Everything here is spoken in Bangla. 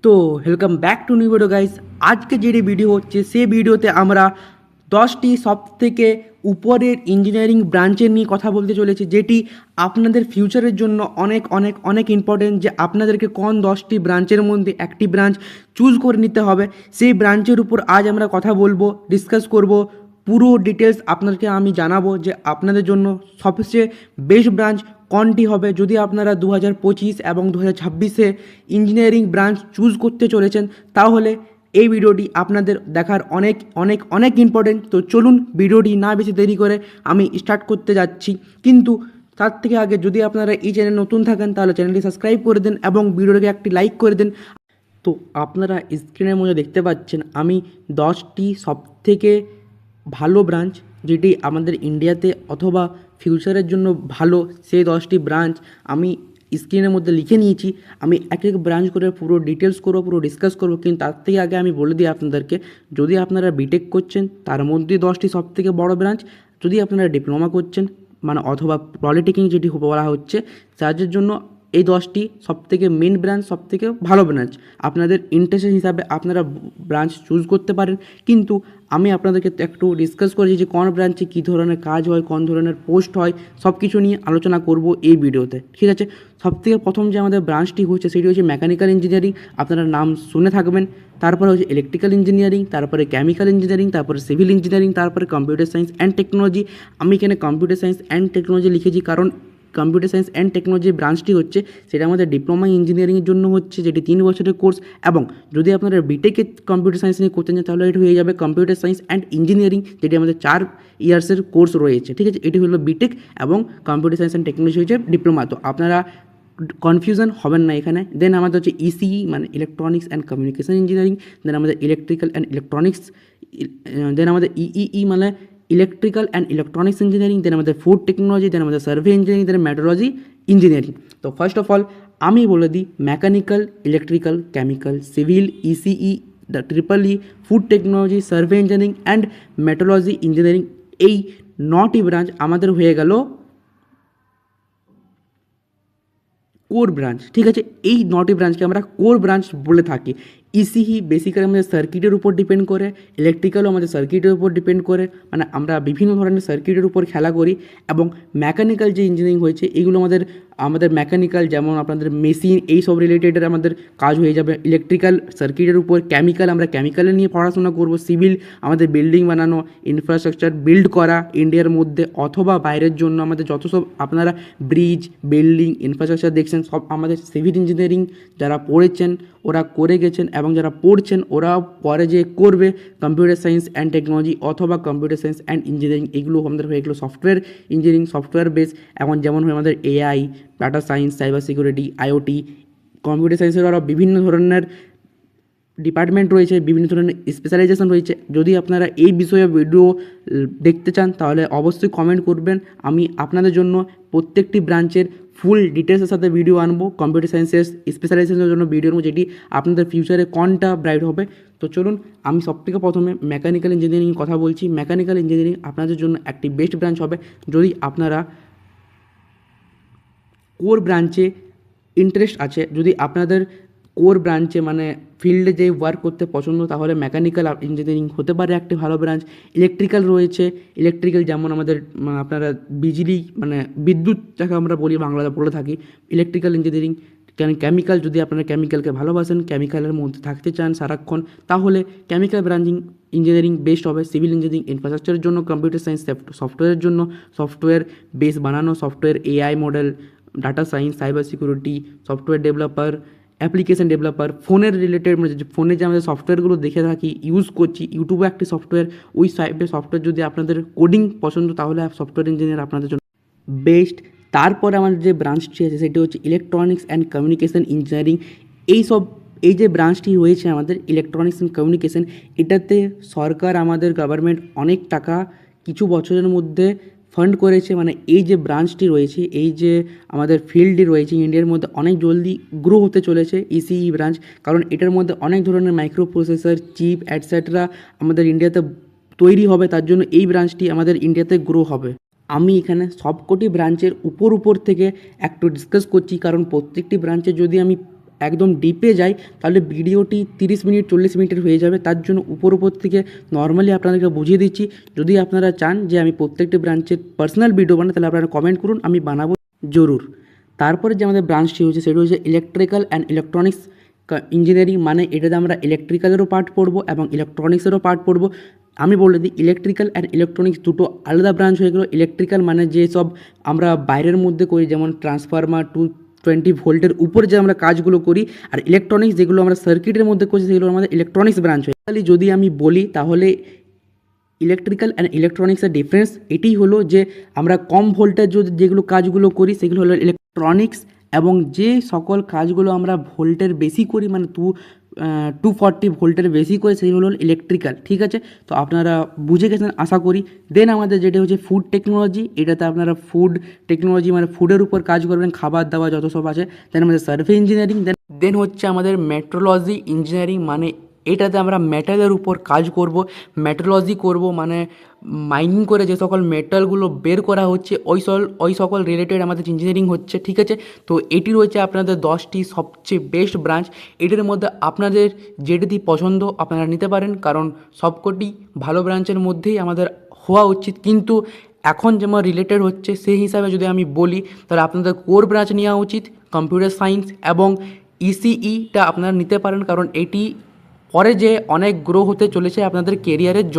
তো welcome back to new video guys. আজকে যেটি ভিডিও হচ্ছে সেই ভিডিওতে আমরা 10টি সবথেকে উপরের ইঞ্জিনিয়ারিং ব্রাঞ্চের নিয়ে কথা বলতে চলেছি, যেটি আপনাদের ফিউচারের জন্য অনেক অনেক অনেক ইম্পর্টেন্ট। যে আপনাদেরকে কোন 10টি ব্রাঞ্চের মধ্যে একটি ব্রাঞ্চ চুজ করে নিতে হবে, সেই ব্রাঞ্চের উপর আজ আমরা কথা বলবো, ডিসকাস করব। পুরো ডিটেলস আপনাদেরকে আমি জানাবো যে আপনাদের জন্য সবচেয়ে বেস্ট ব্রাঞ্চ কোনটি হবে। যদি আপনারা 2025 এবং 2026-এ ইঞ্জিনিয়ারিং ব্রাঞ্চ চুজ করতে চলেছেন, তাহলে এই ভিডিওটি আপনাদের দেখার অনেক অনেক অনেক ইম্পর্টেন্ট। তো চলুন, ভিডিওটি না বেশি দেরি করে আমি স্টার্ট করতে যাচ্ছি। কিন্তু তার থেকে আগে যদি আপনারা এই চ্যানেল নতুন থাকেন, তাহলে চ্যানেলটি সাবস্ক্রাইব করে দেন এবং ভিডিওটিকে একটি লাইক করে দেন। তো আপনারা স্ক্রিনের মধ্যে দেখতে পাচ্ছেন আমি 10টি সবথেকে ভালো ব্রাঞ্চ, যেটি আমাদের ইন্ডিয়াতে অথবা ফিউচারের জন্য ভালো, সেই 10টি ব্রাঞ্চ আমি স্ক্রিনের মধ্যে লিখে নিয়েছি। আমি এক এক ব্রাঞ্চ করে পুরো ডিটেলস করবো, পুরো ডিসকাস করবো। কিন্তু তার থেকে আগে আমি বলে দিই আপনাদেরকে, যদি আপনারা বিটেক করছেন তার মধ্যে 10টি সবথেকে বড় ব্রাঞ্চ, যদি আপনারা ডিপ্লোমা করছেন মানে অথবা পলিটেকনিক যেটি বলা হচ্ছে, তাদের জন্য এই 10টি সবথেকে মেন ব্রাঞ্চ, সবথেকে ভালো ব্রাঞ্চ। আপনাদের ইন্টারেস্ট হিসাবে আপনারা ব্রাঞ্চ চুজ করতে পারেন। কিন্তু আমি আপনাদেরকে একটু ডিসকাস করেছি যে কোন ব্রাঞ্চে কী ধরনের কাজ হয়, কোন ধরনের পোস্ট হয়, সব কিছু নিয়ে আলোচনা করব এই ভিডিওতে, ঠিক আছে। সবথেকে প্রথম যে আমাদের ব্রাঞ্চটি হচ্ছে সেটি হচ্ছে মেকানিক্যাল ইঞ্জিনিয়ারিং। আপনারা নাম শুনে থাকবেন। তারপরে হচ্ছে ইলেকট্রিক্যাল ইঞ্জিনিয়ারিং, তারপরে কেমিক্যাল ইঞ্জিনিয়ারিং, তারপরে সিভিল ইঞ্জিনিয়ারিং, তারপরে কম্পিউটার সায়েন্স অ্যান্ড টেকনোলজি। আমি এখানে কম্পিউটার সায়েন্স অ্যান্ড টেকনোলজি লিখেছি, কারণ কম্পিউটার সায়েন্স অ্যান্ড টেকনোলজি ব্রাঞ্চটি হচ্ছে সেটা আমাদের ডিপ্লোমা ইঞ্জিনিয়ারিংয়ের জন্য হচ্ছে, যেটি 3 বছরের কোর্স। এবং যদি আপনারা বিটেকে কম্পিউটার সায়েন্স নিয়ে করতে চান, তাহলে এটি হয়ে যাবে কম্পিউটার সায়েন্স অ্যান্ড ইঞ্জিনিয়ারিং, যেটি আমাদের 4 ইয়ার্সের কোর্স রয়েছে, ঠিক আছে। এটি হলো বিটেক এবং কম্পিউটার সায়েন্স অ্যান্ড টেকনোলজি হচ্ছে ডিপ্লোমা। তো আপনারা কনফিউশন হবেন না এখানে। দেন আমাদের হচ্ছে ইসিই মানে ইলেকট্রনিক্স অ্যান্ড কমিউনিকেশন ইঞ্জিনিয়ারিং। দেন আমাদের ইলেকট্রিক্যাল অ্যান্ড ইলেকট্রনিক্স। দেন আমাদের ইইই মানে ইলেকট্রিক্যাল অ্যান্ড ইলেকট্রনিক্স ইঞ্জিনিয়ারিং। দেন আমাদের ফুড টেকনোলজি। দেন আমাদের সার্ভে ইঞ্জিনিয়ারিং। দেন মেট্রোলজি ইঞ্জিনিয়ারিং। তো ফার্স্ট অফ অল আমি বলে দিই, mechanical, electrical, chemical, civil, ECE, the triple food technology, survey engineering and metrology engineering, এই 9টি ব্রাঞ্চ আমাদের হয়ে গেল কোর ব্রাঞ্চ, ঠিক আছে। এই 9টি ব্রাঞ্চকে আমরা কোর ব্রাঞ্চ বলে থাকি। ইসিই বেসিক্যালি আমাদের সার্কিটের উপর ডিপেন্ড করে, ইলেকট্রিক্যালও আমাদের সার্কিটের উপর ডিপেন্ড করে, মানে আমরা বিভিন্ন ধরনের সার্কিটের উপর খেলা করি। এবং মেকানিক্যাল যে ইঞ্জিনিয়ারিং হয়েছে, এগুলো আমাদের আমাদের মেকানিক্যাল যেমন আপনাদের মেশিন, এই সব রিলেটেডের আমাদের কাজ হয়ে যাবে। ইলেকট্রিক্যাল সার্কিটের উপর, কেমিক্যাল আমরা কেমিক্যালের নিয়ে পড়াশোনা করব। সিভিল আমাদের বিল্ডিং বানানো, ইনফ্রাস্ট্রাকচার বিল্ড করা ইন্ডিয়ার মধ্যে অথবা বাইরের জন্য আমাদের যত সব আপনারা ব্রিজ, বিল্ডিং, ইনফ্রাস্ট্রাকচার দেখছেন, সব আমাদের সিভিল ইঞ্জিনিয়ারিং যারা পড়েছেন ওরা করে গেছেন, এবং যারা পড়ছেন ওরা পরে যে করবে কম্পিউটার সায়েন্স অ্যান্ড টেকনোলজি অথবা কম্পিউটার সায়েন্স অ্যান্ড ইঞ্জিনিয়ারিং, এগুলো আমাদের হয়ে গেলো সফটওয়্যার ইঞ্জিনিয়ারিং, সফটওয়্যার বেস। এখন যেমন হয় আমাদের AI, data science, cyber security, IoT. Computer সায়েন্সের আরও বিভিন্ন ধরনের ডিপার্টমেন্ট রয়েছে, বিভিন্ন ধরনের স্পেশালাইজেশন রয়েছে। যদি আপনারা এই বিষয়ে ভিডিও দেখতে চান, তাহলে অবশ্যই কমেন্ট করবেন। আমি আপনাদের জন্য প্রত্যেকটি ব্রাঞ্চের ফুল ডিটেলসের সাথে ভিডিও আনবো, কম্পিউটার সায়েন্সের স্পেশালাইজেশনের জন্য ভিডিও আনবো, যেটি আপনাদের ফিউচারে কোনটা ব্রাইট হবে। তো চলুন, আমি সবথেকে প্রথমে মেকানিক্যাল ইঞ্জিনিয়ারিং কথা বলছি। মেকানিক্যাল ইঞ্জিনিয়ারিং আপনাদের জন্য একটি বেস্ট ব্রাঞ্চ হবে যদি আপনারা কোর ব্রাঞ্চে ইন্টারেস্ট আছে। যদি আপনাদের কোর ব্রাঞ্চে মানে ফিল্ডে যে ওয়ার্ক করতে পছন্দ, তাহলে মেকানিক্যাল ইঞ্জিনিয়ারিং হতে পারে একটি ভালো ব্রাঞ্চ। ইলেকট্রিক্যাল রয়েছে, ইলেকট্রিক্যাল যেমন আমাদের আপনারা বিজলি মানে বিদ্যুৎ যাকে আমরা বলি, বাংলাতে বলে থাকি ইলেকট্রিক্যাল ইঞ্জিনিয়ারিং। কেমিক্যাল, যদি আপনারা কেমিক্যালকে ভালোবাসেন, কেমিক্যালের মধ্যে থাকতে চান সারাক্ষণ, তাহলে কেমিক্যাল ব্রাঞ্চিং ইঞ্জিনিয়ারিং বেস্ট হবে। সিভিল ইঞ্জিনিয়ারিং ইনফ্রাস্ট্রাকচারের জন্য, কম্পিউটার সায়েন্স সফটওয়্যারের জন্য, সফটওয়্যার বেস বানানো, software AI model, data science, cyber security, software developer, application developer, ফোনের রিলেটেড মানে ফোনে যে আমাদের সফটওয়্যারগুলো দেখে থাকি, ইউজ করছি, ইউটিউবে একটি সফটওয়্যার, ওই সাইডের সফটওয়্যার যদি আপনাদের কোডিং পছন্দ, তাহলে সফটওয়্যার ইঞ্জিনিয়ার আপনাদের জন্য বেস্ট। তারপরে আমাদের যে ব্রাঞ্চটি আছে সেটি হচ্ছে ইলেকট্রনিক্স অ্যান্ড কমিউনিকেশন ইঞ্জিনিয়ারিং। এই যে ব্রাঞ্চটি রয়েছে আমাদের ইলেকট্রনিক্স অ্যান্ড কমিউনিকেশন, এটাতে সরকার আমাদের গভর্নমেন্ট অনেক টাকা কিছু বছরের মধ্যে ফান্ড করেছে। মানে এই যে ব্রাঞ্চটি রয়েছে, এই যে আমাদের ফিল্ডটি রয়েছে, ইন্ডিয়ার মধ্যে অনেক জলদি গ্রো হতে চলেছে ইসিই ব্রাঞ্চ, কারণ এটার মধ্যে অনেক ধরনের মাইক্রো প্রসেসর, চিপ অ্যাটসেট্রা আমাদের ইন্ডিয়াতে তৈরি হবে। তার জন্য এই ব্রাঞ্চটি আমাদের ইন্ডিয়াতে গ্রো হবে। আমি এখানে সবকটি ব্রাঞ্চের উপর থেকে একটু ডিসকাস করছি, কারণ প্রত্যেকটি ব্রাঞ্চে যদি আমি একদম ডিপে যাই তাহলে ভিডিওটি 30 মিনিট 40 মিনিটের হয়ে যাবে। তার জন্য উপর থেকে নর্মালি আপনাদেরকে বুঝিয়ে দিচ্ছি। যদি আপনারা চান যে আমি প্রত্যেকটি ব্রাঞ্চের পার্সোনাল ভিডিও বানাই তাহলে আপনারা কমেন্ট করুন, আমি বানাবো জরুর। তারপরে যে আমাদের ব্রাঞ্চটি হচ্ছে সেটা হচ্ছে ইলেকট্রিক্যাল অ্যান্ড ইলেকট্রনিক্স ইঞ্জিনিয়ারিং, মানে এটাতে আমরা ইলেকট্রিক্যালেরও পার্ট পড়বো এবং ইলেকট্রনিক্সেরও পার্ট পড়বো। আমি বলে দিই ইলেকট্রিক্যাল অ্যান্ড ইলেকট্রনিক্স দুটো আলাদা ব্রাঞ্চ হয়ে গেলো। ইলেকট্রিক্যাল মানে যেসব আমরা বাইরের মধ্যে করি, যেমন ট্রান্সফরমার 220 ভোল্টের উপরে যে আমরা কাজগুলো করি, আর ইলেকট্রনিক্স যেগুলো আমরা সার্কিটের মধ্যে করছি সেগুলো আমাদের ইলেকট্রনিক্স ব্রাঞ্চ হয়। তাহলে যদি আমি বলি তাহলে ইলেকট্রিক্যাল অ্যান্ড ইলেকট্রনিক্সের ডিফারেন্স এটাই হলো যে আমরা কম ভোল্টেজ যেগুলো কাজগুলো করি সেগুলো হলো ইলেকট্রনিক্স, এবং যে সকল কাজগুলো আমরা ভোল্টের বেশি করি মানে 240 ভোল্টের বেশি করে সেগুলো হলো ইলেকট্রিক্যাল। ঠিক আছে, তো আপনারা বুঝে গেছেন আশা করি। দেন আমাদের যেটা হচ্ছে ফুড টেকনোলজি, এটাতে আপনারা ফুড টেকনোলজি মানে ফুডের উপর কাজ করবেন, খাবার দাবার যত সব আছে। দেন আমাদের সার্ভে ইঞ্জিনিয়ারিং, দেন হচ্ছে আমাদের মেট্রোলজি ইঞ্জিনিয়ারিং, মানে এটাতে আমরা মেটালের উপর কাজ করব। মেট্রোলজি করব মানে মাইনিং করে যে সকল মেটালগুলো বের করা হচ্ছে ওই সকল রিলেটেড আমাদের ইঞ্জিনিয়ারিং হচ্ছে। ঠিক আছে, তো এটি রয়েছে আপনাদের 10টি সবচেয়ে বেস্ট ব্রাঞ্চ। এটির মধ্যে আপনাদের যেটি পছন্দ আপনারা নিতে পারেন, কারণ সবকটি ভালো ব্রাঞ্চের মধ্যেই আমাদের হওয়া উচিত। কিন্তু এখন যেমন রিলেটেড হচ্ছে সেই হিসাবে যদি আমি বলি তাহলে আপনাদের কোর ব্রাঞ্চ নেওয়া উচিত, কম্পিউটার সায়েন্স এবং ইসিইটা আপনারা নিতে পারেন, কারণ এটি পরে যে অনেক গ্রো হতে চলেছে আপনাদের কেরিয়ারের জন্য।